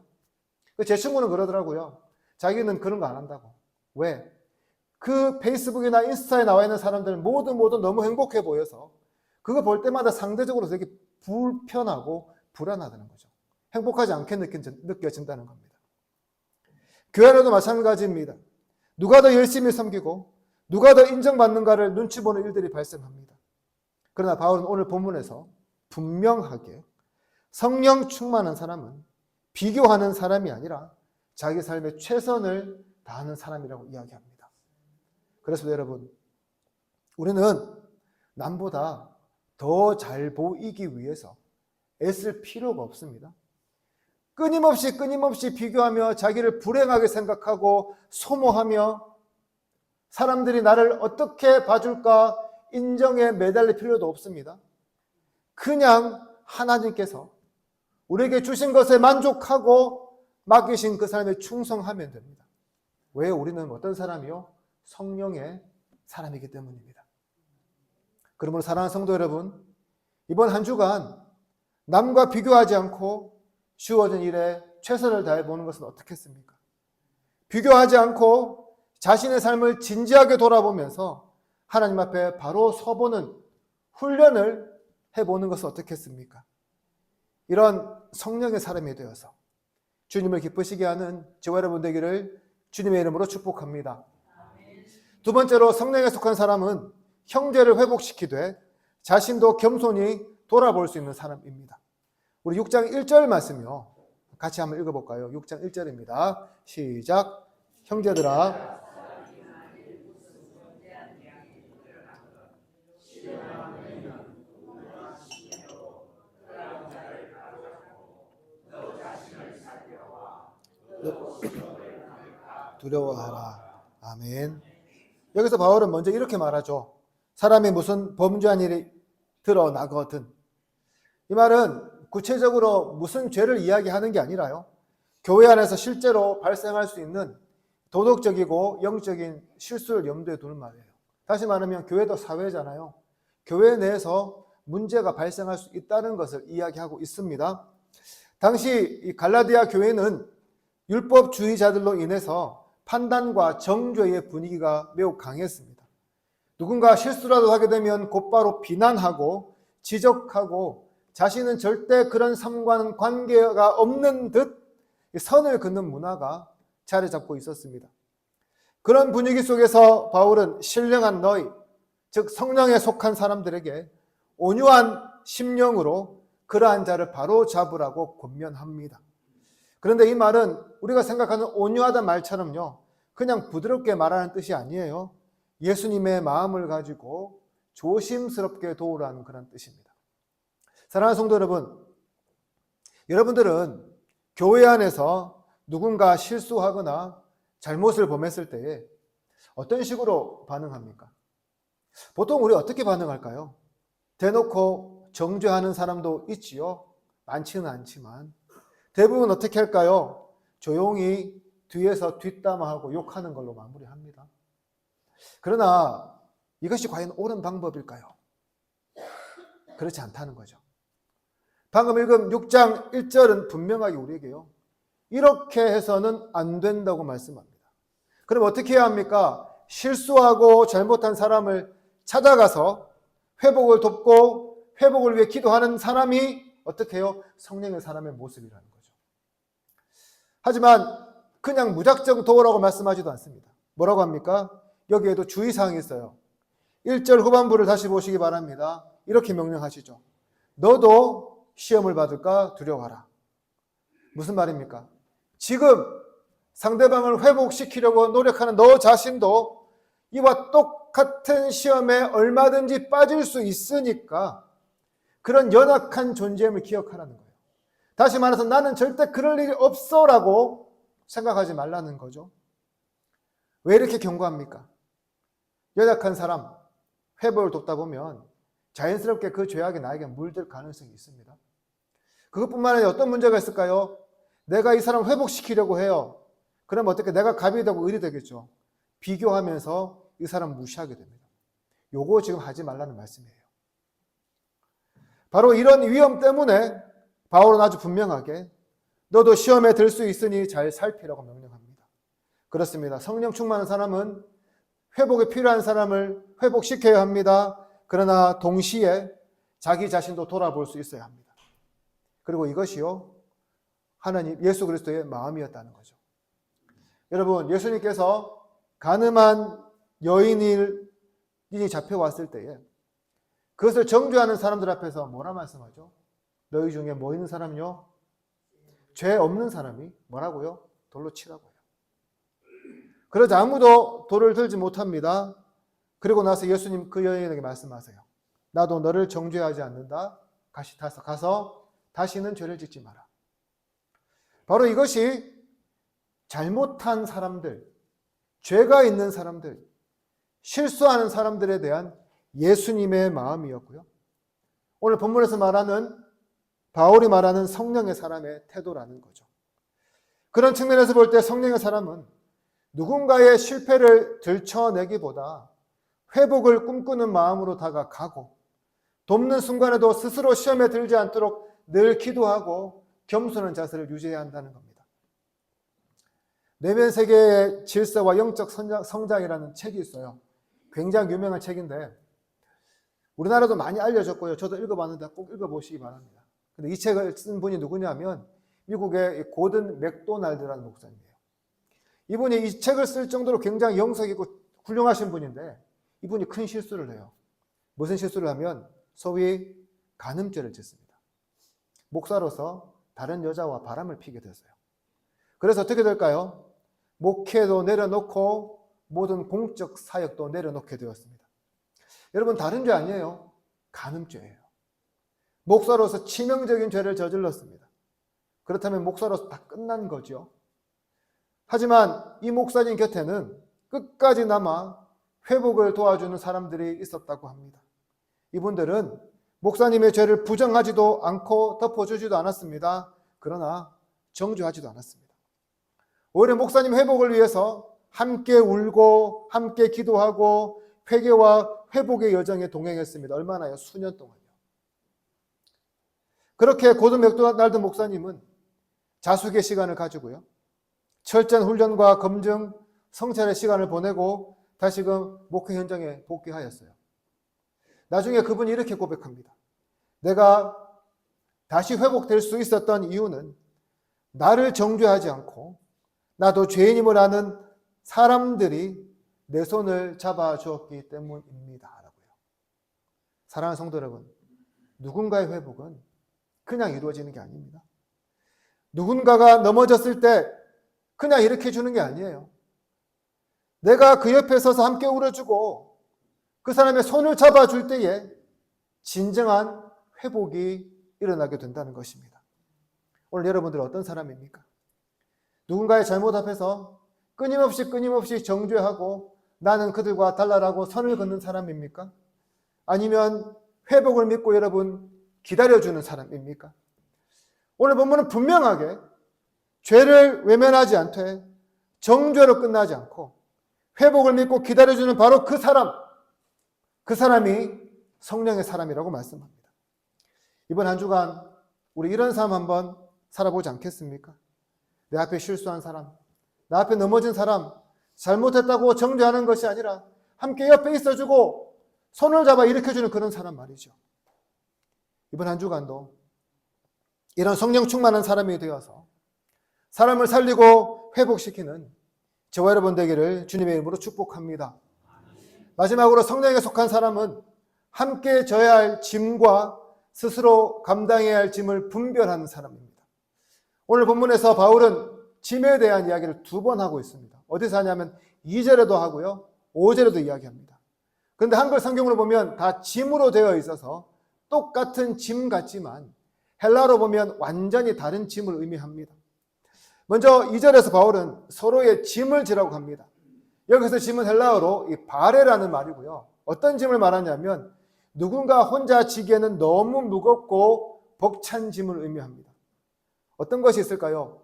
제 친구는 그러더라고요. 자기는 그런 거 안 한다고. 왜? 그 페이스북이나 인스타에 나와 있는 사람들은 모두 너무 행복해 보여서 그거 볼 때마다 상대적으로 되게 불편하고 불안하다는 거죠. 행복하지 않게 느껴진다는 겁니다. 교회 안에도 마찬가지입니다. 누가 더 열심히 섬기고 누가 더 인정받는가를 눈치 보는 일들이 발생합니다. 그러나 바울은 오늘 본문에서 분명하게 성령 충만한 사람은 비교하는 사람이 아니라 자기 삶의 최선을 다하는 사람이라고 이야기합니다. 그래서 여러분, 우리는 남보다 더 잘 보이기 위해서 애쓸 필요가 없습니다. 끊임없이 비교하며 자기를 불행하게 생각하고 소모하며 사람들이 나를 어떻게 봐줄까 인정에 매달릴 필요도 없습니다. 그냥 하나님께서 우리에게 주신 것에 만족하고 맡기신 그 삶에 충성하면 됩니다. 왜? 우리는 어떤 사람이요? 성령의 사람이기 때문입니다. 그러므로 사랑하는 성도 여러분, 이번 한 주간 남과 비교하지 않고 주어진 일에 최선을 다해 보는 것은 어떻겠습니까? 비교하지 않고 자신의 삶을 진지하게 돌아보면서 하나님 앞에 바로 서보는 훈련을 해보는 것은 어떻겠습니까? 이런 성령의 사람이 되어서 주님을 기쁘시게 하는 저와 여러분 되기를 주님의 이름으로 축복합니다. 두 번째로 성령에 속한 사람은 형제를 회복시키되 자신도 겸손히 돌아볼 수 있는 사람입니다. 우리 6장 1절 말씀이요. 같이 한번 읽어볼까요? 6장 1절입니다. 시작. 형제들아 두려워하라. 아멘. 여기서 바울은 먼저 이렇게 말하죠. 사람이 무슨 범죄한 일이 드러나거든. 이 말은 구체적으로 무슨 죄를 이야기하는 게 아니라요. 교회 안에서 실제로 발생할 수 있는 도덕적이고 영적인 실수를 염두에 두는 말이에요. 다시 말하면 교회도 사회잖아요. 교회 내에서 문제가 발생할 수 있다는 것을 이야기하고 있습니다. 당시 이 갈라디아 교회는 율법주의자들로 인해서 판단과 정죄의 분위기가 매우 강했습니다. 누군가 실수라도 하게 되면 곧바로 비난하고 지적하고 자신은 절대 그런 삶과는 관계가 없는 듯 선을 긋는 문화가 자리 잡고 있었습니다. 그런 분위기 속에서 바울은 신령한 너희, 즉 성령에 속한 사람들에게 온유한 심령으로 그러한 자를 바로 잡으라고 권면합니다. 그런데 이 말은 우리가 생각하는 온유하다는 말처럼요, 그냥 부드럽게 말하는 뜻이 아니에요. 예수님의 마음을 가지고 조심스럽게 도우라는 그런 뜻입니다. 사랑하는 성도 여러분, 여러분들은 교회 안에서 누군가 실수하거나 잘못을 범했을 때에 어떤 식으로 반응합니까? 보통 우리 어떻게 반응할까요? 대놓고 정죄하는 사람도 있지요. 많지는 않지만 대부분 어떻게 할까요? 조용히 뒤에서 뒷담화하고 욕하는 걸로 마무리합니다. 그러나 이것이 과연 옳은 방법일까요? 그렇지 않다는 거죠. 방금 읽은 6장 1절은 분명하게 우리에게요, 이렇게 해서는 안 된다고 말씀합니다. 그럼 어떻게 해야 합니까? 실수하고 잘못한 사람을 찾아가서 회복을 돕고 회복을 위해 기도하는 사람이 어떻게 해요? 성령의 사람의 모습이라는 거죠. 하지만 그냥 무작정 도우라고 말씀하지도 않습니다. 뭐라고 합니까? 여기에도 주의사항이 있어요. 1절 후반부를 다시 보시기 바랍니다. 이렇게 명령하시죠. 너도 시험을 받을까 두려워하라. 무슨 말입니까? 지금 상대방을 회복시키려고 노력하는 너 자신도 이와 똑같은 시험에 얼마든지 빠질 수 있으니까 그런 연약한 존재임을 기억하라는 거예요. 다시 말해서 나는 절대 그럴 일이 없어라고 생각하지 말라는 거죠. 왜 이렇게 경고합니까? 연약한 사람, 회복을 돕다 보면 자연스럽게 그 죄악이 나에게 물들 가능성이 있습니다. 그것뿐만 아니라 어떤 문제가 있을까요? 내가 이 사람을 회복시키려고 해요. 그럼 어떻게 내가 갑이 되고 을이 되겠죠. 비교하면서 이 사람을 무시하게 됩니다. 요거 지금 하지 말라는 말씀이에요. 바로 이런 위험 때문에 바울은 아주 분명하게 너도 시험에 들 수 있으니 잘 살피라고 명령합니다. 그렇습니다. 성령 충만한 사람은 회복이 필요한 사람을 회복시켜야 합니다. 그러나 동시에 자기 자신도 돌아볼 수 있어야 합니다. 그리고 이것이요, 하나님 예수 그리스도의 마음이었다는 거죠. 여러분, 예수님께서 가늠한 여인이 잡혀왔을 때에 그것을 정죄하는 사람들 앞에서 뭐라 말씀하죠? 너희 중에 뭐 있는 사람요? 죄 없는 사람이 뭐라고요? 돌로 치라고요. 그러자 아무도 돌을 들지 못합니다. 그리고 나서 예수님 그 여인에게 말씀하세요. 나도 너를 정죄하지 않는다. 가서 다시는 죄를 짓지 마라. 바로 이것이 잘못한 사람들, 죄가 있는 사람들, 실수하는 사람들에 대한 예수님의 마음이었고요. 오늘 본문에서 말하는 바울이 말하는 성령의 사람의 태도라는 거죠. 그런 측면에서 볼 때 성령의 사람은 누군가의 실패를 들춰내기보다 회복을 꿈꾸는 마음으로 다가가고 돕는 순간에도 스스로 시험에 들지 않도록 늘 기도하고 겸손한 자세를 유지해야 한다는 겁니다. 내면 세계의 질서와 영적 성장이라는 책이 있어요. 굉장히 유명한 책인데 우리나라도 많이 알려졌고요. 저도 읽어봤는데 꼭 읽어보시기 바랍니다. 근데 이 책을 쓴 분이 누구냐면 미국의 고든 맥도날드라는 목사님이에요. 이분이 이 책을 쓸 정도로 굉장히 영성 있고 훌륭하신 분인데 이분이 큰 실수를 해요. 무슨 실수를 하면 소위 간음죄를 짓습니다. 목사로서 다른 여자와 바람을 피게 됐어요. 그래서 어떻게 될까요? 목회도 내려놓고 모든 공적 사역도 내려놓게 되었습니다. 여러분, 다른 죄 아니에요. 간음죄예요. 목사로서 치명적인 죄를 저질렀습니다. 그렇다면 목사로서 다 끝난 거죠. 하지만 이 목사님 곁에는 끝까지 남아 회복을 도와주는 사람들이 있었다고 합니다. 이분들은 목사님의 죄를 부정하지도 않고 덮어주지도 않았습니다. 그러나 정죄하지도 않았습니다. 오히려 목사님 회복을 위해서 함께 울고 함께 기도하고 회개와 회복의 여정에 동행했습니다. 얼마나요? 수년 동안요. 그렇게 고든 맥도날드 목사님은 자숙의 시간을 가지고요. 철저한 훈련과 검증, 성찰의 시간을 보내고 다시금 목회 현장에 복귀하였어요. 나중에 그분이 이렇게 고백합니다. 내가 다시 회복될 수 있었던 이유는 나를 정죄하지 않고 나도 죄인임을 아는 사람들이 내 손을 잡아주었기 때문입니다. 라고요. 사랑하는 성도 여러분, 누군가의 회복은 그냥 이루어지는 게 아닙니다. 누군가가 넘어졌을 때 그냥 일으켜 주는 게 아니에요. 내가 그 옆에 서서 함께 울어주고 그 사람의 손을 잡아줄 때에 진정한 회복이 일어나게 된다는 것입니다. 오늘 여러분들 어떤 사람입니까? 누군가의 잘못 앞에서 끊임없이 정죄하고 나는 그들과 달라라고 선을 긋는 사람입니까? 아니면 회복을 믿고 여러분 기다려주는 사람입니까? 오늘 본문은 분명하게 죄를 외면하지 않되 정죄로 끝나지 않고 회복을 믿고 기다려주는 바로 그 사람이 성령의 사람이라고 말씀합니다. 이번 한 주간 우리 이런 삶 한번 살아보지 않겠습니까? 내 앞에 실수한 사람, 내 앞에 넘어진 사람, 잘못했다고 정죄하는 것이 아니라 함께 옆에 있어주고 손을 잡아 일으켜주는 그런 사람 말이죠. 이번 한 주간도 이런 성령 충만한 사람이 되어서 사람을 살리고 회복시키는 저와 여러분 되기를 주님의 이름으로 축복합니다. 마지막으로 성령에 속한 사람은 함께 져야 할 짐과 스스로 감당해야 할 짐을 분별하는 사람입니다. 오늘 본문에서 바울은 짐에 대한 이야기를 2번 하고 있습니다. 어디서 하냐면 2절에도 하고요, 5절에도 이야기합니다. 그런데 한글 성경으로 보면 다 짐으로 되어 있어서 똑같은 짐 같지만 헬라어로 보면 완전히 다른 짐을 의미합니다. 먼저 2절에서 바울은 서로의 짐을 지라고 합니다. 여기서 짐은 헬라어로 이 바레라는 말이고요. 어떤 짐을 말하냐면 누군가 혼자 지기에는 너무 무겁고 벅찬 짐을 의미합니다. 어떤 것이 있을까요?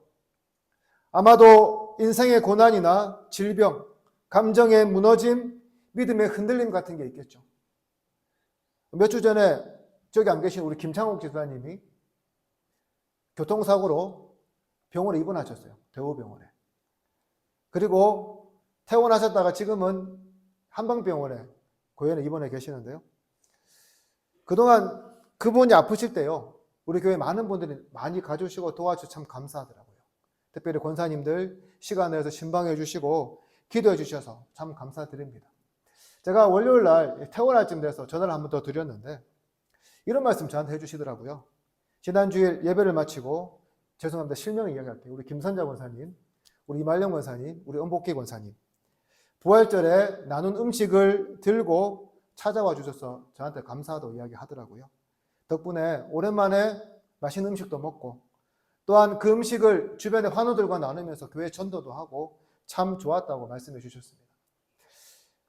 아마도 인생의 고난이나 질병, 감정의 무너짐, 믿음의 흔들림 같은 게 있겠죠. 몇 주 전에 저기 안 계신 우리 김창옥 집사님이 교통사고로 병원에 입원하셨어요. 대우병원에. 그리고 퇴원하셨다가 지금은 한방병원에 고현에 입원해 계시는데요. 그동안 그분이 아프실 때요, 우리 교회 많은 분들이 많이 가주시고 도와주셔서 참 감사하더라고요. 특별히 권사님들 시간 내서 신방해 주시고 기도해 주셔서 참 감사드립니다. 제가 월요일 날 퇴원할 쯤 돼서 전화를 한 번 더 드렸는데 이런 말씀 저한테 해주시더라고요. 지난 주일 예배를 마치고 죄송합니다. 실명 이야기할게요. 우리 김선자 권사님, 우리 이말령 권사님, 우리 은복기 권사님 부활절에 나눈 음식을 들고 찾아와 주셔서 저한테 감사하다고 이야기하더라고요. 덕분에 오랜만에 맛있는 음식도 먹고 또한 그 음식을 주변의 환우들과 나누면서 교회 전도도 하고 참 좋았다고 말씀해 주셨습니다.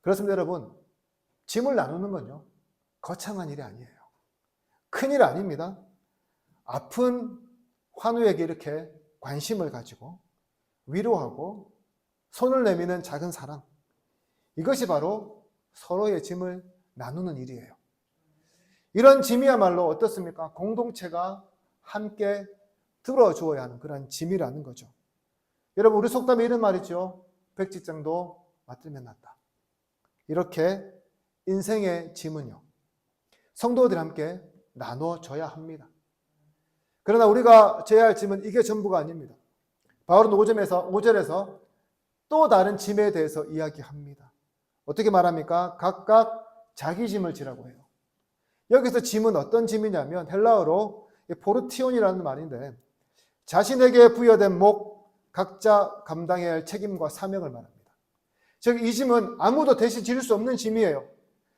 그렇습니다. 여러분, 짐을 나누는 건요, 거창한 일이 아니에요. 큰일 아닙니다. 아픈 환우에게 이렇게 관심을 가지고 위로하고 손을 내미는 작은 사랑, 이것이 바로 서로의 짐을 나누는 일이에요. 이런 짐이야말로 어떻습니까? 공동체가 함께 들어주어야 하는 그런 짐이라는 거죠. 여러분, 우리 속담에 이런 말이죠. 백지장도 맞들면 낫다. 이렇게 인생의 짐은요, 성도들이 함께 나눠져야 합니다. 그러나 우리가 져야 할 짐은 이게 전부가 아닙니다. 바울은 5절에서 또 다른 짐에 대해서 이야기합니다. 어떻게 말합니까? 각각 자기 짐을 지라고 해요. 여기서 짐은 어떤 짐이냐면 헬라어로 포르티온이라는 말인데 자신에게 부여된 목, 각자 감당해야 할 책임과 사명을 말합니다. 즉 이 짐은 아무도 대신 지를 수 없는 짐이에요.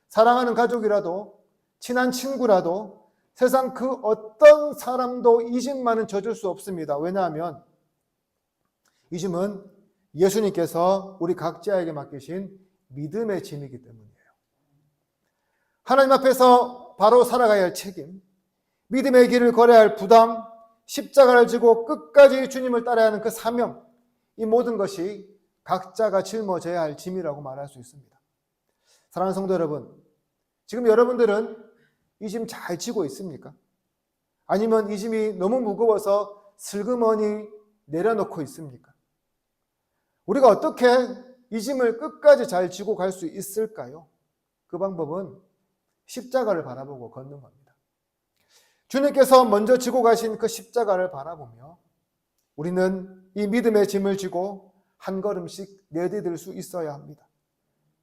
사랑하는 가족이라도 친한 친구라도 세상 그 어떤 사람도 이 짐만은 져줄 수 없습니다. 왜냐하면 이 짐은 예수님께서 우리 각자에게 맡기신 믿음의 짐이기 때문이에요. 하나님 앞에서 바로 살아가야 할 책임, 믿음의 길을 걸어야 할 부담, 십자가를 지고 끝까지 주님을 따라야 하는 그 사명, 이 모든 것이 각자가 짊어져야 할 짐이라고 말할 수 있습니다. 사랑하는 성도 여러분, 지금 여러분들은 이 짐 잘 지고 있습니까? 아니면 이 짐이 너무 무거워서 슬그머니 내려놓고 있습니까? 우리가 어떻게 이 짐을 끝까지 잘 지고 갈 수 있을까요? 그 방법은 십자가를 바라보고 걷는 겁니다. 주님께서 먼저 지고 가신 그 십자가를 바라보며 우리는 이 믿음의 짐을 지고 한 걸음씩 내디딜 수 있어야 합니다.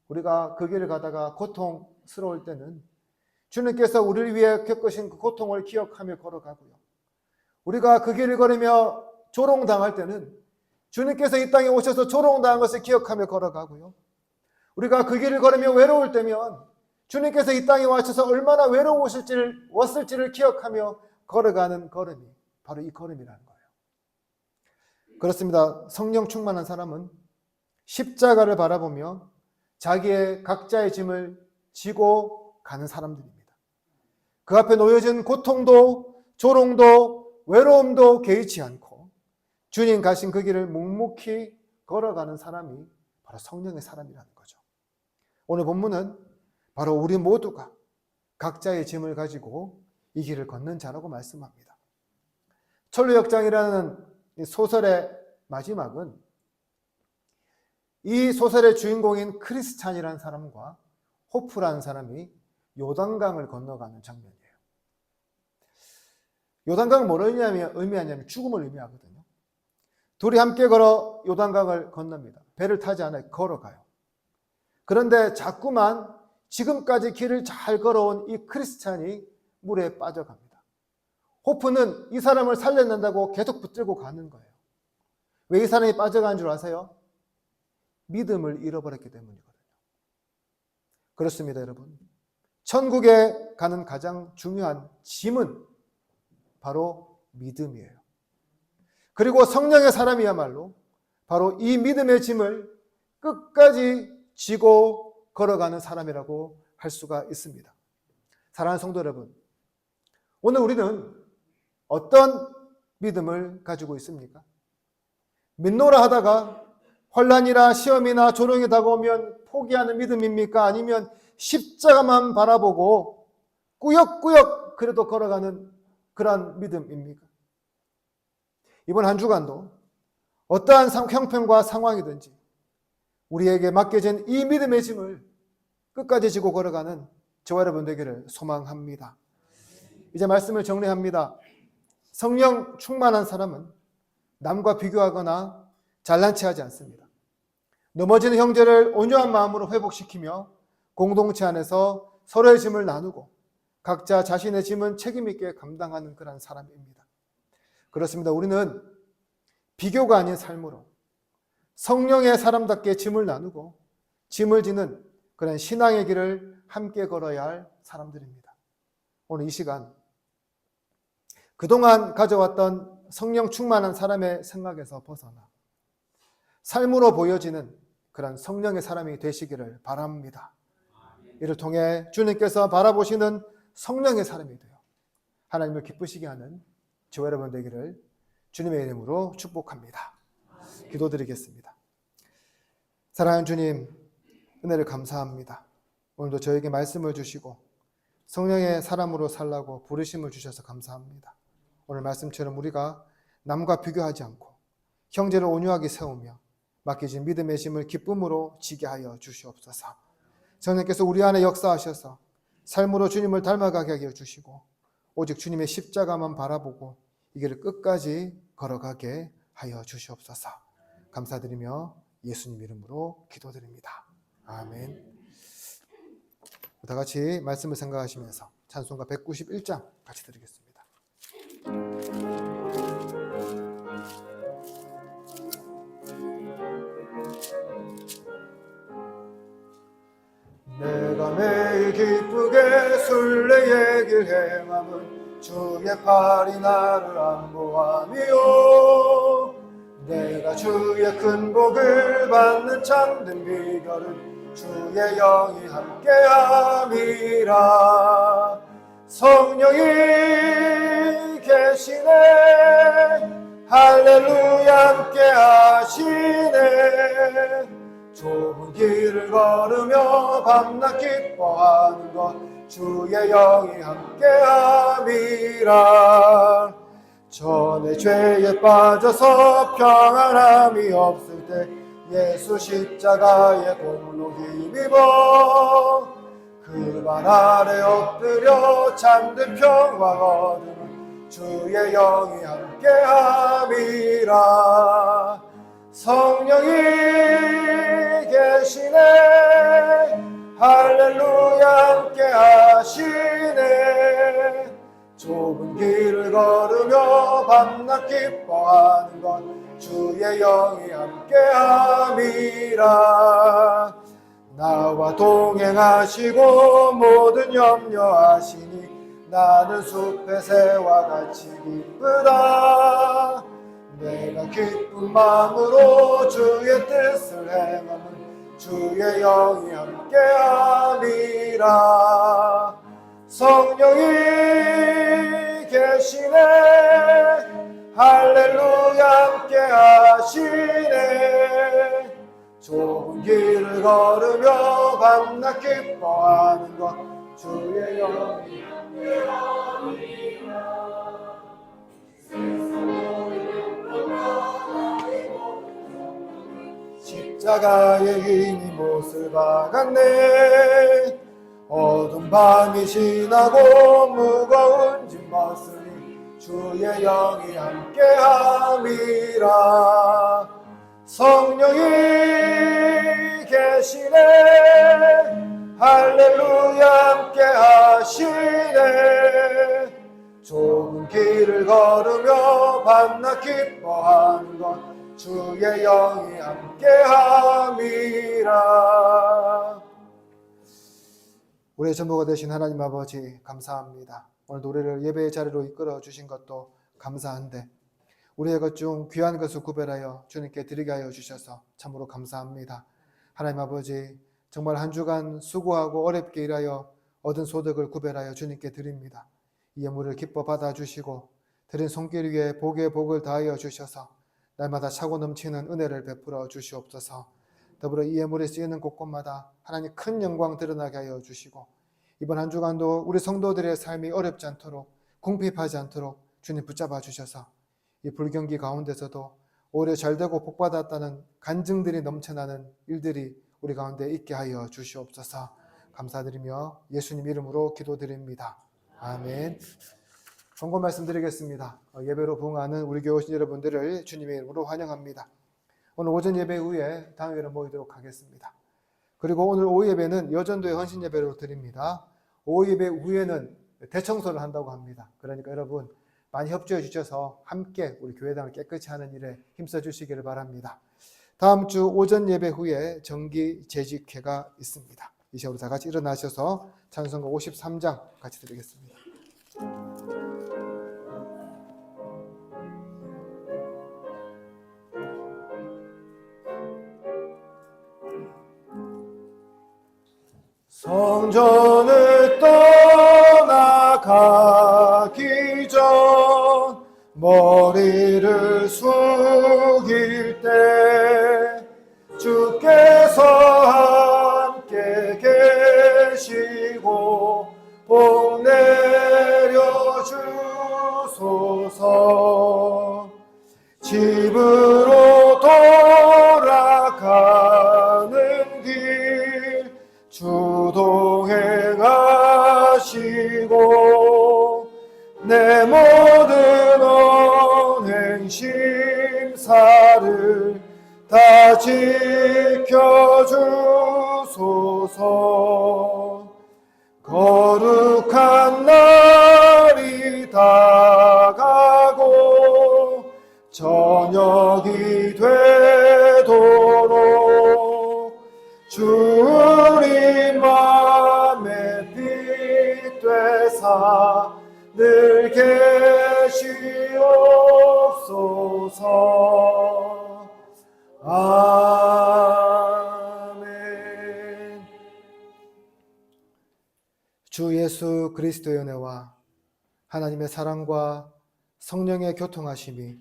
우리가 그 길을 가다가 고통스러울 때는 주님께서 우리를 위해 겪으신 그 고통을 기억하며 걸어가고요. 우리가 그 길을 걸으며 조롱당할 때는 주님께서 이 땅에 오셔서 조롱당한 것을 기억하며 걸어가고요. 우리가 그 길을 걸으며 외로울 때면 주님께서 이 땅에 와셔서 얼마나 외로우셨을지를 기억하며 걸어가는 걸음이 바로 이 걸음이라는 거예요. 그렇습니다. 성령 충만한 사람은 십자가를 바라보며 자기의 각자의 짐을 지고 가는 사람들입니다. 그 앞에 놓여진 고통도 조롱도 외로움도 개의치 않고 주님 가신 그 길을 묵묵히 걸어가는 사람이 바로 성령의 사람이라는 거죠. 오늘 본문은 바로 우리 모두가 각자의 짐을 가지고 이 길을 걷는 자라고 말씀합니다. 철로역장이라는 소설의 마지막은 이 소설의 주인공인 크리스찬이라는 사람과 호프라는 사람이 요단강을 건너가는 장면이에요. 요단강은 뭘 의미하냐면 죽음을 의미하거든요. 둘이 함께 걸어 요단강을 건넙니다. 배를 타지 않아요. 걸어가요. 그런데 자꾸만 지금까지 길을 잘 걸어온 이 크리스찬이 물에 빠져갑니다. 호프는 이 사람을 살려낸다고 계속 붙들고 가는 거예요. 왜 이 사람이 빠져가는 줄 아세요? 믿음을 잃어버렸기 때문이거든요. 그렇습니다, 여러분. 천국에 가는 가장 중요한 짐은 바로 믿음이에요. 그리고 성령의 사람이야말로 바로 이 믿음의 짐을 끝까지 지고 걸어가는 사람이라고 할 수가 있습니다. 사랑하는 성도 여러분, 오늘 우리는 어떤 믿음을 가지고 있습니까? 믿노라 하다가 환난이나 시험이나 조롱이 다가오면 포기하는 믿음입니까? 아니면 십자가만 바라보고 꾸역꾸역 그래도 걸어가는 그러한 믿음입니까? 이번 한 주간도 어떠한 형편과 상황이든지 우리에게 맡겨진 이 믿음의 짐을 끝까지 지고 걸어가는 저와 여러분 되기를 소망합니다. 이제 말씀을 정리합니다. 성령 충만한 사람은 남과 비교하거나 잘난 체하지 않습니다. 넘어지는 형제를 온유한 마음으로 회복시키며 공동체 안에서 서로의 짐을 나누고 각자 자신의 짐은 책임 있게 감당하는 그런 사람입니다. 그렇습니다. 우리는 비교가 아닌 삶으로 성령의 사람답게 짐을 나누고 짐을 지는 그런 신앙의 길을 함께 걸어야 할 사람들입니다. 오늘 이 시간 그동안 가져왔던 성령 충만한 사람의 생각에서 벗어나 삶으로 보여지는 그런 성령의 사람이 되시기를 바랍니다. 이를 통해 주님께서 바라보시는 성령의 사람이 되어 하나님을 기쁘시게 하는 저와 여러분 되기를 주님의 이름으로 축복합니다. 기도드리겠습니다. 사랑하는 주님, 은혜를 감사합니다. 오늘도 저에게 말씀을 주시고 성령의 사람으로 살라고 부르심을 주셔서 감사합니다. 오늘 말씀처럼 우리가 남과 비교하지 않고 형제를 온유하게 세우며 맡겨진 믿음의 짐을 기쁨으로 지게 하여 주시옵소서. 성령께서 우리 안에 역사하셔서 삶으로 주님을 닮아가게 하여 주시고 오직 주님의 십자가만 바라보고 이 길을 끝까지 걸어가게 하여 주시옵소서. 감사드리며 예수님 이름으로 기도드립니다. 아멘. 다 같이 말씀을 생각하시면서 찬송가 191장 같이 드리겠습니다. 내가 매일 기쁘게 순례의 길 행함은 주의 팔이 나를 안보함이요 내가 주의 큰 복을 받는 참된 비결은 주의 영이 함께함이라 성령이 계시네 할렐루야 함께하시네 좁은 길을 걸으며 밤낮 기뻐하는 것 주의 영이 함께함이라. 전에 죄에 빠져서 평안함이 없을 때 예수 십자가의 공로 힘입어 그 발 아래 엎드려 잠든 평화 거두는 주의 영이 함께함이라. 성령이 계시네 할렐루야 함께하시네. 좁은 길을 걸으며 밤낮 기뻐하는 것 주의 영이 함께함이라. 나와 동행하시고 모든 염려하시니 나는 숲의 새와 같이 기쁘다. 내가 기쁜 마음으로 주의 뜻을 행하면 주의 영이 함께함이라. 성령이 계시네 할렐루야 함께하시네. 좁은 길을 걸으며 밤낮 기뻐하는 것 주의 영이 함께함이라. 십자가의 힘이 못을 박았네. 어두운 밤이 지나고 무거운 짐 벗으니 주의 영이 함께함이라. 성령이 계시네 할렐루야 함께하시네. 좁은 길을 걸으며 밤낮 기뻐하는 것 주의 영이 함께함이라. 우리의 전부가 되신 하나님 아버지 감사합니다. 오늘 노래를 예배의 자리로 이끌어 주신 것도 감사한데 우리의 것 중 귀한 것을 구별하여 주님께 드리게 하여 주셔서 참으로 감사합니다. 하나님 아버지 정말 한 주간 수고하고 어렵게 일하여 얻은 소득을 구별하여 주님께 드립니다. 이 예물을 기뻐 받아주시고 드린 손길 위에 복의 복을 다하여 주셔서 날마다 차고 넘치는 은혜를 베풀어 주시옵소서. 더불어 이 예물에 쓰이는 곳곳마다 하나님 큰 영광 드러나게 하여 주시고 이번 한 주간도 우리 성도들의 삶이 어렵지 않도록 궁핍하지 않도록 주님 붙잡아 주셔서 이 불경기 가운데서도 오히려 잘되고 복받았다는 간증들이 넘쳐나는 일들이 우리 가운데 있게 하여 주시옵소서. 감사드리며 예수님 이름으로 기도드립니다. 아멘. 권고 말씀드리겠습니다. 예배로 부응하는 우리 교회 오신 여러분들을 주님의 이름으로 환영합니다. 오늘 오전 예배 후에 당회로 모이도록 하겠습니다. 그리고 오늘 오후 예배는 여전도의 헌신 예배로 드립니다. 오후 예배 후에는 대청소를 한다고 합니다. 그러니까 여러분 많이 협조해 주셔서 함께 우리 교회당을 깨끗이 하는 일에 힘써 주시기를 바랍니다. 다음 주 오전 예배 후에 정기 재직회가 있습니다. 이 시간으로 다 같이 일어나셔서 찬송가 53장 같이 드리겠습니다. 성전을 떠나가기 전 머리를 숙일 때 주께서 함께 계시고 복 내려 주소서. 집으로 돌아가는 길 주동행하시고 내 모든 언행 심사를 다 지켜주소서. 거룩한 날이 다가고 저녁이 되도록 주님 맘에 빛 되사 늘 계시옵소서. 아멘. 주 예수 그리스도의 은혜와 하나님의 사랑과 성령의 교통하심이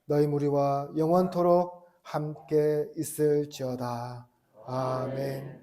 너희 무리와 영원토록 함께 있을지어다. 아멘.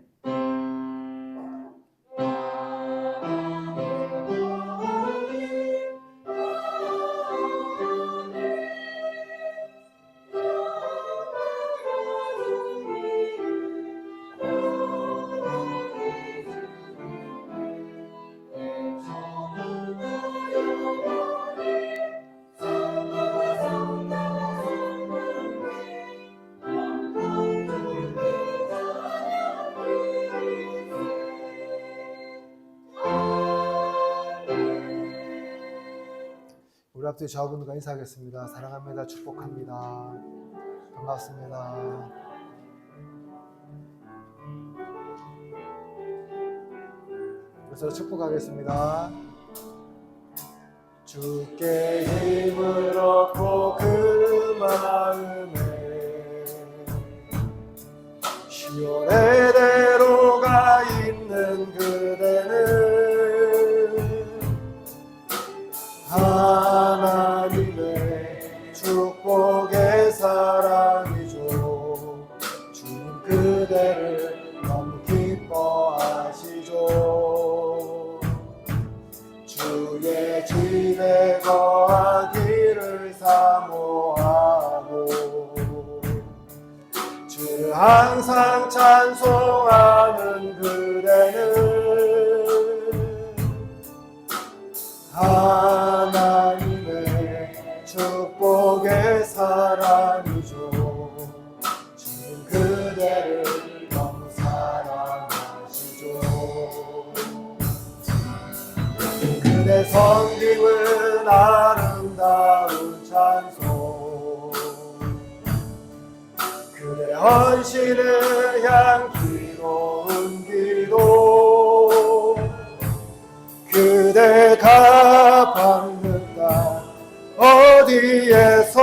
우리 앞뒤 저분과 인사하겠습니다. 사랑합니다. 축복합니다. 반갑습니다. 그래서 축복하겠습니다. 주께 힘을 얻고 그 마음에 시온의 대로가 있는 그대는 하나님의 축복의 사랑이죠. 주님 그대를 너무 기뻐하시죠. 주의 집에 거하기를 사모하고 주를 항상 찬송하는 그대는 하나님의 축복의 사랑이죠. 주님 그대를 너무 사랑하시죠. 그대 섬김은 아름다운 찬송, 그대 헌신은 향기로운 기도, 그대가 받는 땅 어디에서